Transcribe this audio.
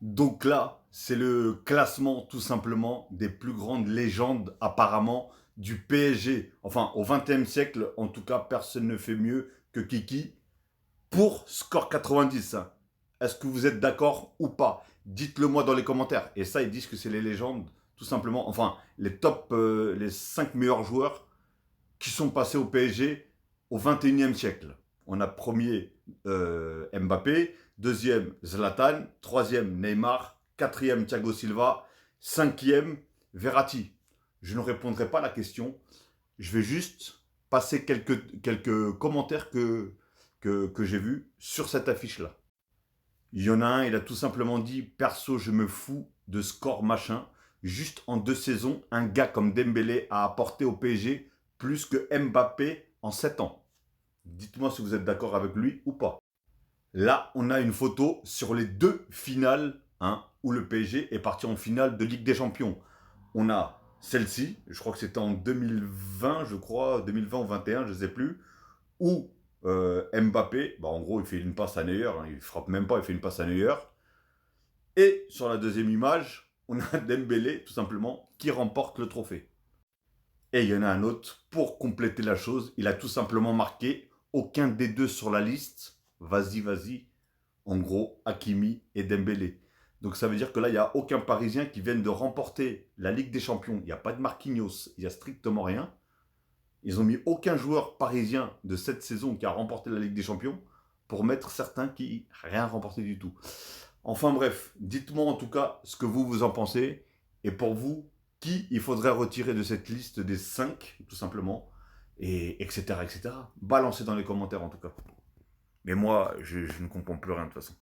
Donc là, c'est le classement tout simplement des plus grandes légendes apparemment du PSG. Enfin, au XXe siècle, en tout cas, personne ne fait mieux que Kiki pour score 90. Hein. Est-ce que vous êtes d'accord ou pas? Dites-le moi dans les commentaires. Et ça, ils disent que c'est les légendes, tout simplement. Enfin, les top, les 5 meilleurs joueurs qui sont passés au PSG au 21e siècle. On a premier Mbappé, deuxième Zlatan, troisième Neymar, quatrième Thiago Silva, cinquième Verratti. Je ne répondrai pas à la question. Je vais juste passer quelques commentaires que j'ai vus sur cette affiche-là. Il y en a un, il a tout simplement dit perso, je me fous de score machin. Juste en 2 saisons, un gars comme Dembélé a apporté au PSG plus que Mbappé en 7 ans. Dites-moi si vous êtes d'accord avec lui ou pas. Là, on a une photo sur les deux finales où le PSG est parti en finale de Ligue des Champions. On a celle-ci, je crois que c'était en 2020, je crois, 2020 ou 21, je ne sais plus, où Mbappé, en gros, il fait une passe à Neuer, il frappe même pas, il fait une passe à Neuer. Et sur la deuxième image, on a Dembélé, tout simplement, qui remporte le trophée. Et il y en a un autre, pour compléter la chose, il a tout simplement marqué aucun des deux sur la liste. Vas-y, vas-y. En gros, Hakimi et Dembélé. Donc ça veut dire que là, il n'y a aucun Parisien qui vienne de remporter la Ligue des Champions. Il n'y a pas de Marquinhos, il n'y a strictement rien. Ils ont mis aucun joueur parisien de cette saison qui a remporté la Ligue des Champions pour mettre certains qui n'ont rien remporté du tout. Enfin bref, dites-moi en tout cas ce que vous en pensez. Et pour vous, qui il faudrait retirer de cette liste des 5, tout simplement. Et etc. etc. Balancez dans les commentaires en tout cas. Mais moi, je ne comprends plus rien de toute façon.